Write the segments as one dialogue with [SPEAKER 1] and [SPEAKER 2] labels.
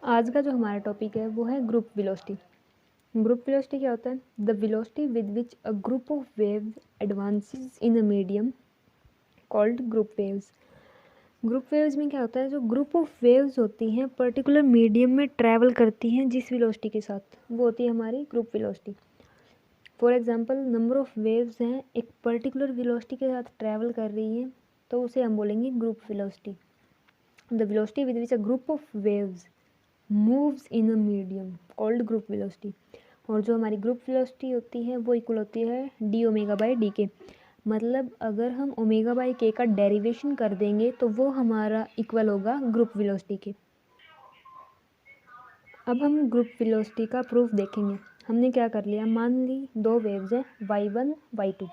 [SPEAKER 1] आज का जो हमारा टॉपिक है वो है ग्रुप वेलोसिटी। ग्रुप वेलोसिटी क्या होता है? The velocity with which a group of waves advances in a medium called group waves. Group waves में क्या होता है, जो ग्रुप ऑफ वेव्स होती हैं पर्टिकुलर मीडियम में ट्रैवल करती हैं जिस वेलोसिटी के साथ, वो होती है हमारी group velocity. For example, number of waves हैं एक पर्टिकुलर वेलोसिटी के साथ ट्रैवल कर रही हैं, तो उसे हम बोलेंगे group velocity. The velocity with which a group of waves moves in a medium called group velocity. और जो हमारी ग्रुप वेलोसिटी होती है वो इक्वल होती है डी ओमेगा बाई डी के। मतलब अगर हम ओमेगा बाई के का डेरिवेशन कर देंगे तो वो हमारा इक्वल होगा ग्रुप वेलोसिटी के। अब हम ग्रुप वेलोसिटी का प्रूफ देखेंगे। हमने क्या कर लिया, मान ली दो वेव्स हैं y1 y2।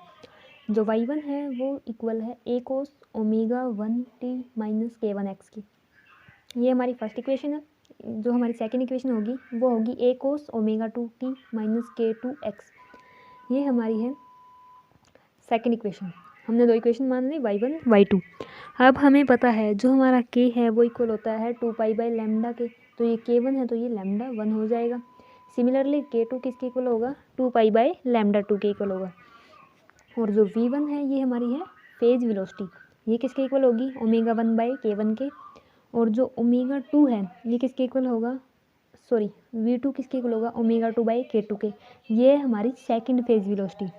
[SPEAKER 1] जो y1 है वो इक्वल है a cos omega 1t minus k1x की। ये हमारी फर्स्ट इक्वेशन है। जो हमारी सेकेंड इक्वेशन होगी वो होगी a cos omega 2t minus k2x। ये हमारी है सेकेंड इक्वेशन। हमने दो इक्वेशन मान ली y1 y2। अब हमें पता है जो हमारा k है वो इक्वल होता है 2 पाई बाई लैम्डा के, तो ये k1 है तो ये लैम्डा 1 हो जाएगा। सिमिलरली k2 किसके इक्वल होगा, 2 पाई बाई लैम्डा 2 के इक्वल होगा। और जो v1 है ये हमारी है फेज वेलोसिटी, ये किसके इक्वल होगी, ओमेगा 1 बाई k1 के। और जो ओमेगा 2 है ये किसके इक्वल होगा, सॉरी v2 किसके इक्वल होगा, ओमेगा 2 बाई k2 के। ये हमारी सेकंड फेज वेलोसिटी।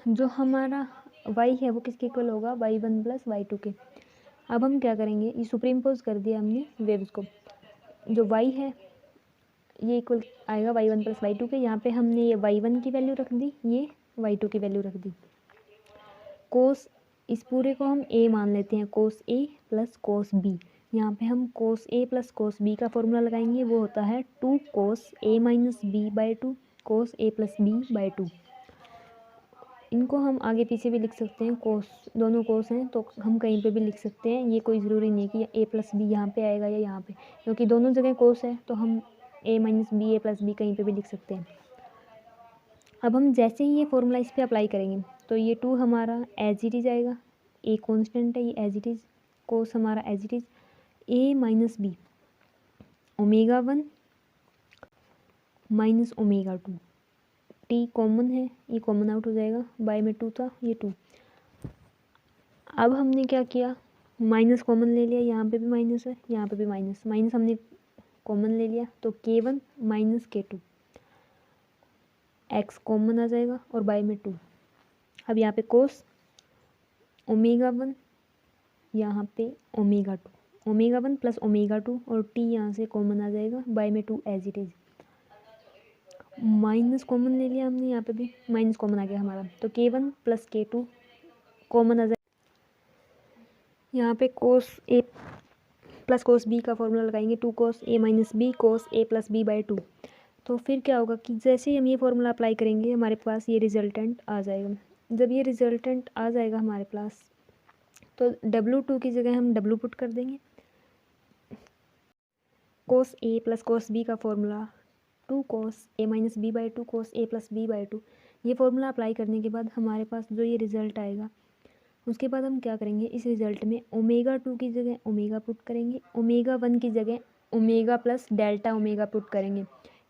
[SPEAKER 1] जो हमारा y है वो किसके इक्वल होगा, y1 प्लस y2 के। अब हम क्या करेंगे, ये सुप्रीम पोज कर दिया हमने वेव्स को। जो y है ये इक्वल आएगा y1 प्लस y2 के। यहाँ पे हमने ये y1 की वैल्यू रख दी, ये y2 की वैल्यू रख दी। कोस, इस पूरे को हम a मान लेते हैं, कोस a प्लस कोस b। यहाँ पे हम कोस a प्लस कोस b का फॉर्मूला लगाएंगे, वो होता है 2 cos a minus b by 2 cos a plus b by 2। इनको हम आगे पीछे भी लिख सकते हैं, कोस दोनों कोस हैं तो हम कहीं पे भी लिख सकते हैं। ये कोई ज़रूरी नहीं है कि a प्लस बी यहाँ पे आएगा या यहाँ पे, क्योंकि दोनों जगह कोस है तो हम a minus B, a plus B कहीं पे भी लिख सकते हैं। अब हम जैसे ही ये फॉर्मूला इस पर अप्लाई करेंगे तो ये 2 हमारा एज इट इज़ आएगा, a कॉन्स्टेंट है ये एज इट इज़, कोस हमारा as it is, a minus B omega 1 minus omega 2, T common है ये कॉमन आउट हो जाएगा, बाय में 2 था ये 2। अब हमने क्या किया, माइनस कॉमन ले लिया, यहाँ पे भी माइनस है यहाँ पे भी माइनस, माइनस हमने कॉमन ले लिया तो k1 minus k2, x common आ जाएगा और बाय में 2। अब यहाँ पे कोस ओमेगा 1, यहाँ पे ओमेगा 2, ओमेगा 1 प्लस ओमेगा 2 और t यहाँ से कॉमन आ जाएगा, बाय में 2 as it is. Minus common ले लिया हमने, यहाँ पे भी माइनस कॉमन आ गया हमारा, तो k1 प्लस k2 कॉमन आ जाएगा। यहाँ पे cos a plus cos b का फॉर्मूला लगाएंगे, 2 cos a minus B cos a plus b by 2। तो फिर क्या होगा कि जैसे ही हम ये फॉर्मूला अप्लाई करेंगे हमारे पास ये रिजल्टेंट आ जाएगा। जब ये रिजल्टेंट आ जाएगा हमारे पास तो W2 की जगह हम W पुट कर देंगे। Cos a plus cos b का formula 2 cos a minus B by 2 cos a plus b by 2। ये फॉर्मूला अप्लाई करने के बाद हमारे पास जो ये रिज़ल्ट आएगा, उसके बाद हम क्या करेंगे, इस रिज़ल्ट में ओमेगा 2 की जगह ओमेगा पुट करेंगे, ओमेगा 1 की जगह omega plus delta omega put करेंगे,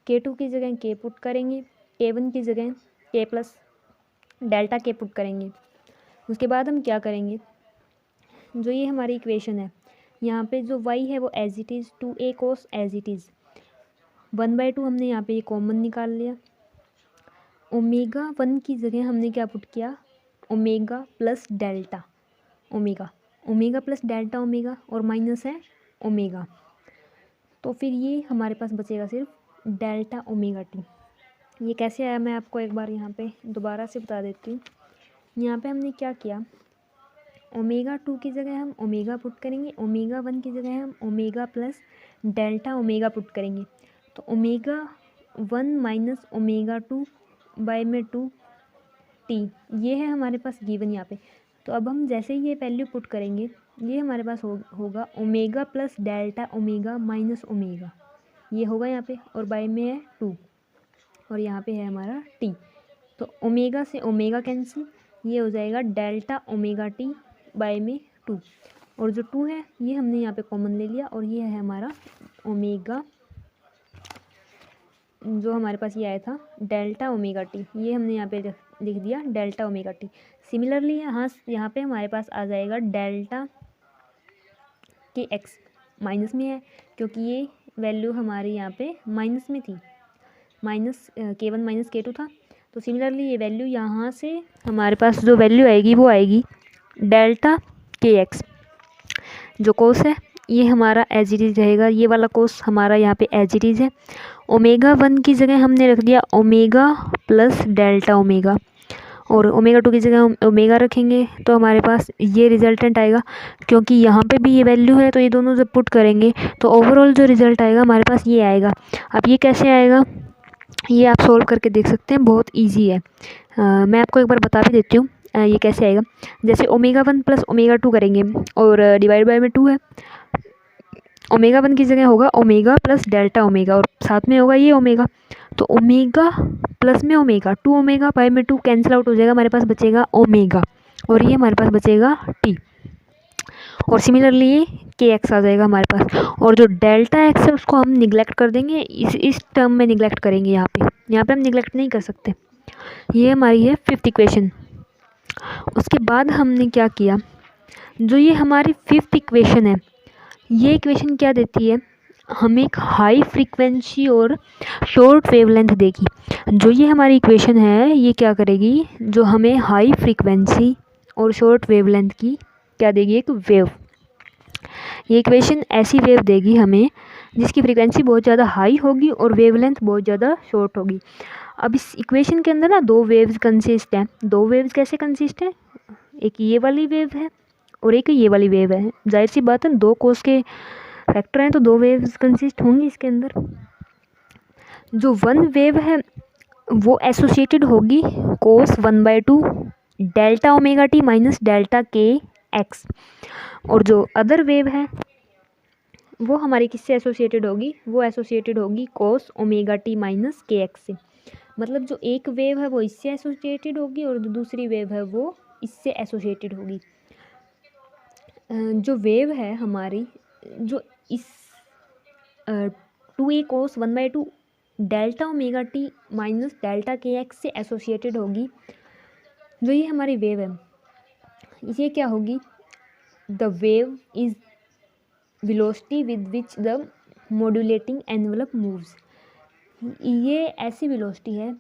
[SPEAKER 1] k2 की जगह k पुट करेंगे, k1 की जगह k plus delta k put करेंगे। उसके बाद हम क्या करेंगे, जो ये हमारी इक्वेशन है यहाँ पे जो y है वो as it is 2a cos as it is 1/2 हमने यहाँ पे ये कॉमन निकाल लिया। ओमेगा 1 की जगह हमने क्या पुट किया, omega plus delta omega, omega plus delta omega और माइनस है ओमेगा, तो फिर ये हमारे पास बचेगा सिर्फ डेल्टा ओमेगा टी। ये कैसे आया मैं आपको एक बार यहाँ पे दोबारा से बता देती हूँ। यहाँ पे हमने क्या किया, ओमेगा 2 की जगह हम ओमेगा पुट करेंगे, ओमेगा 1 की जगह हम omega plus delta omega put करेंगे, तो ओमेगा 1 माइनस ओमेगा 2 बाय में 2 टी, ये है हमारे पास गिवन यहाँ पे। तो अब हम जैसे ही ये वैल्यू पुट करेंगे ये हमारे पास होगा omega plus delta omega minus omega, ये होगा यहाँ पे, और बाय में है 2 और यहाँ पे है हमारा टी। तो ओमेगा से ओमेगा कैंसिल, ये हो जाएगा डेल्टा ओमेगा टी बाय में 2। और जो 2 है ये हमने यहाँ पे कॉमन ले लिया, और ये है हमारा ओमेगा, जो हमारे पास ये आया था डेल्टा ओमेगा टी, ये हमने यहाँ पे लिख दिया डेल्टा ओमेगा टी। सिमिलरली यहाँ पे हमारे पास आ जाएगा डेल्टा के एक्स, माइनस में है क्योंकि ये वैल्यू हमारी यहाँ पे माइनस में थी, माइनस K1 माइनस K2 था। तो सिमिलरली ये वैल्यू यहाँ से हमारे पास जो वैल्यू आएगी वो आएगी डेल्टा के एक्स। जो कोस है ये हमारा एज इट इज़ रहेगा, ये वाला कोस हमारा यहाँ पे एज इट इज़ है। ओमेगा 1 की जगह हमने रख दिया ओमेगा प्लस डेल्टा ओमेगा, और ओमेगा 2 की जगह हम ओमेगा रखेंगे तो हमारे पास ये रिजल्टेंट आएगा। क्योंकि यहाँ पे भी ये वैल्यू है तो ये दोनों जब पुट करेंगे तो ओवरऑल जो रिज़ल्ट आएगा हमारे पास ये आएगा। अब ये कैसे आएगा, ये आप सोल्व करके देख सकते हैं, बहुत ईजी है। मैं आपको एक बार बता भी देती हूँ ये कैसे आएगा। जैसे ओमेगा 1 प्लस ओमेगा 2 करेंगे और डिवाइड बाय में 2 है, ओमेगा 1 की जगह होगा ओमेगा प्लस डेल्टा ओमेगा और साथ में होगा ये ओमेगा, तो ओमेगा प्लस में ओमेगा 2 ओमेगा बाय में 2 कैंसिल आउट हो जाएगा, हमारे पास बचेगा ओमेगा और ये हमारे पास बचेगा टी। और सिमिलरली ये के एक्स आ जाएगा हमारे पास, और जो डेल्टा एक्स है उसको हम निगलेक्ट कर देंगे, इस टर्म में निगलेक्ट करेंगे, यहाँ पे हम निगलेक्ट नहीं कर सकते। ये हमारी है 5th इक्वेशन। उसके बाद हमने क्या किया, जो ये हमारी 5th इक्वेशन है, ये इक्वेशन क्या देती है, हमें एक हाई फ्रीक्वेंसी और शॉर्ट वेवलेंथ देगी। जो ये हमारी इक्वेशन है ये क्या करेगी, जो हमें हाई फ्रीक्वेंसी और शॉर्ट वेवलेंथ की क्या देगी, एक वेव। ये इक्वेशन ऐसी वेव देगी हमें जिसकी फ्रीक्वेंसी बहुत ज़्यादा हाई होगी और वेवलेंथ बहुत ज़्यादा शॉर्ट होगी। अब इस इक्वेशन के अंदर ना 2 वेव्स कंसिस्ट हैं। 2 वेव्स कैसे कंसिस्ट हैं, एक ये वाली वेव है और एक ये वाली वेव है। जाहिर सी बात है 2 कोस के फैक्टर हैं तो 2 वेव्स कंसिस्ट होंगी इसके अंदर। जो 1 वेव है वो एसोसिएटेड होगी कोस 1/2 delta omega T minus delta के एक्स, और जो अदर वेव है वो हमारी किससे एसोसिएटेड होगी, वो एसोसिएटेड होगी कोस ओमेगा टी माइनस के एक्स से। मतलब जो एक वेव है वो इससे एसोसिएटेड होगी और जो दूसरी वेव है वो इससे एसोसिएटेड होगी। जो वेव है हमारी जो इस 2a कोस 1/2 delta omega T minus delta के एक्स से एसोसिएटेड होगी, जो ये हमारी वेव है ये क्या होगी, the wave is velocity with which the modulating envelope moves. ये ऐसी वेलोसिटी है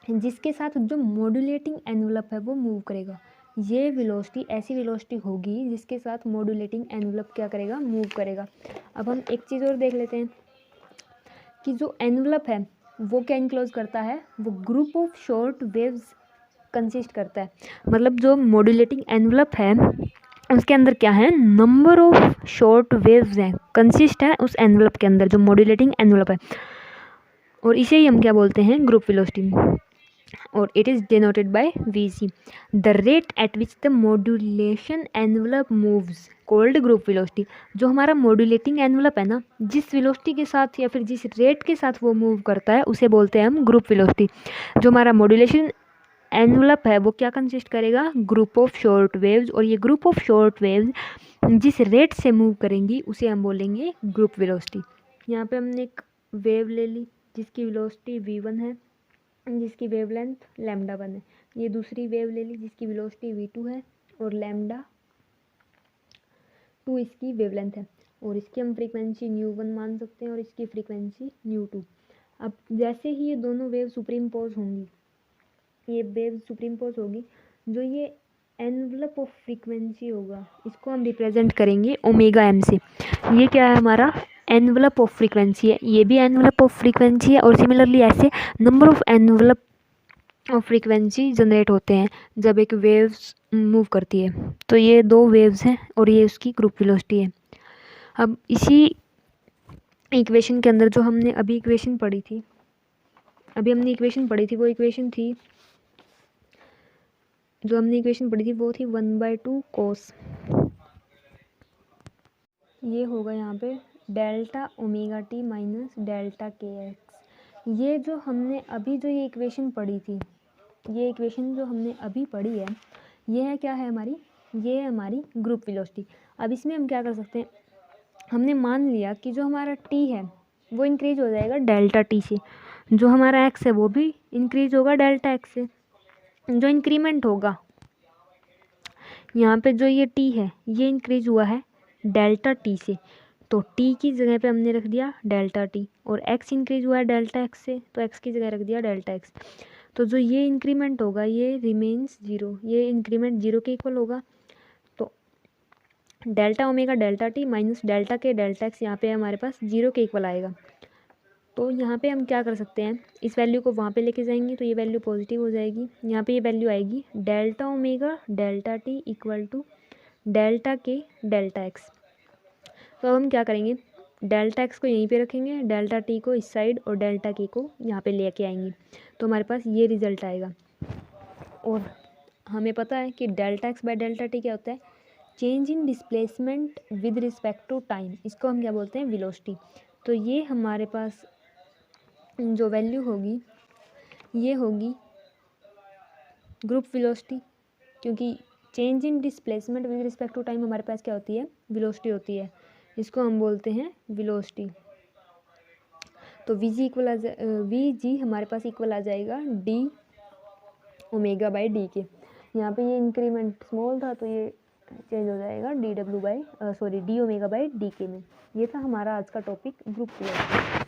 [SPEAKER 1] जिसके साथ जो मॉड्यूलेटिंग एनवलप है वो मूव करेगा। ये वेलोसिटी ऐसी वेलोसिटी होगी जिसके साथ मॉड्यूलेटिंग एनवलप क्या करेगा, मूव करेगा। अब हम एक चीज़ और देख लेते हैं कि जो एनवलप है वो क्या इनक्लोज करता है, वो group of short waves consist करता है। मतलब जो मॉड्यूलेटिंग एनवलप है उसके अंदर क्या है, नंबर ऑफ शॉर्ट वेव्स हैं, कंसिस्ट है उस एनवलप के अंदर जो मॉड्यूलेटिंग एनवलप है, और इसे ही हम क्या बोलते हैं, ग्रुप वेलोसिटी। और it is denoted by Vc, the rate at which the modulation envelope moves cold group velocity. जो हमारा मॉड्यूलेटिंग एनवलप है ना, जिस वेलोसिटी के साथ या फिर जिस रेट के साथ वो मूव करता है उसे बोलते हैं हम ग्रुप वेलोसिटी। जो हमारा मॉड्यूलेशन एनवलप है वो क्या कंसिस्ट करेगा, ग्रुप ऑफ शॉर्ट वेव्स, और ये ग्रुप ऑफ शॉर्ट वेव्स जिस रेट से मूव करेंगी उसे हम बोलेंगे ग्रुप वेलोसिटी। यहाँ पे हमने एक वेव ले ली जिसकी वेलोसिटी v1 है, जिसकी वेवलेंथ λ1 है। ये दूसरी वेव ले ली जिसकी वेलोसिटी v2 है और λ2 इसकी वेवलेंथ है, और इसकी हम फ्रीक्वेंसी ν1 मान सकते हैं और इसकी फ्रीक्वेंसी ν2। अब जैसे ही ये दोनों वेव सुपरिम्पोज होंगी, ये वेव सुपरिम्पोज होगी, जो ये एनवलप ऑफ फ्रीक्वेंसी होगा इसको हम रिप्रेजेंट करेंगे ओमेगा एम से। ये क्या है, हमारा एनवलप ऑफ फ्रीक्वेंसी है, ये भी एनवलप ऑफ फ्रीक्वेंसी है, और सिमिलरली ऐसे number of envelope of frequency generate होते हैं जब एक वेव्स मूव करती है। तो ये 2 वेव्स हैं और ये उसकी ग्रुप वेलोसिटी है। अब इसी इक्वेशन के अंदर जो हमने अभी इक्वेशन पढ़ी थी, वो इक्वेशन थी, जो हमने इक्वेशन पढ़ी थी वो थी 1/2 कोस, ये होगा यहाँ पे delta omega T minus delta के एक्स। ये जो हमने अभी जो ये इक्वेशन पढ़ी थी, ये इक्वेशन जो हमने अभी पढ़ी है, ये है क्या है हमारी, ये है हमारी ग्रुप वेलोसिटी। अब इसमें हम क्या कर सकते हैं, हमने मान लिया कि जो हमारा टी है वो इंक्रीज हो जाएगा डेल्टा टी से, जो हमारा एक्स है वो भी इंक्रीज होगा डेल्टा एक्स से। जो इंक्रीमेंट होगा यहाँ पे, जो ये टी है ये इंक्रीज हुआ है डेल्टा टी से, तो टी की जगह पे हमने रख दिया डेल्टा टी, और एक्स इंक्रीज हुआ है डेल्टा एक्स से, तो एक्स की जगह रख दिया डेल्टा एक्स। तो जो ये इंक्रीमेंट होगा ये रिमेन्स जीरो, ये इंक्रीमेंट जीरो के इक्वल होगा। तो delta omega delta T minus delta K delta x यहाँ पे हमारे पास जीरो के इक्वल आएगा। तो यहाँ पे हम क्या कर सकते हैं, इस वैल्यू को वहाँ पे लेके जाएंगे तो ये वैल्यू पॉजिटिव हो जाएगी। यहाँ पे ये वैल्यू आएगी delta omega delta T equal to delta K delta X. तो अब हम क्या करेंगे, डेल्टा एक्स को यहीं पे रखेंगे, डेल्टा टी को इस साइड और डेल्टा के को यहाँ पे लेके आएंगे, तो हमारे पास ये रिजल्ट आएगा। और हमें पता है कि delta X by delta T क्या होता है, change in displacement with respect to time, इसको हम क्या बोलते हैं, वेलोसिटी। तो ये हमारे पास जो वैल्यू होगी ये होगी ग्रुप वेलोसिटी, क्योंकि change in displacement with respect to time हमारे पास क्या होती है, वेलोसिटी होती है, इसको हम बोलते हैं वेलोसिटी। तो वी जी हमारे पास इक्वल आ जाएगा डी ओमेगा बाई डी के। यहाँ पे ये इंक्रीमेंट स्मॉल था तो ये चेंज हो जाएगा डी ओमेगा बाई डी के में। ये था हमारा आज का टॉपिक ग्रुप वेलोसिटी।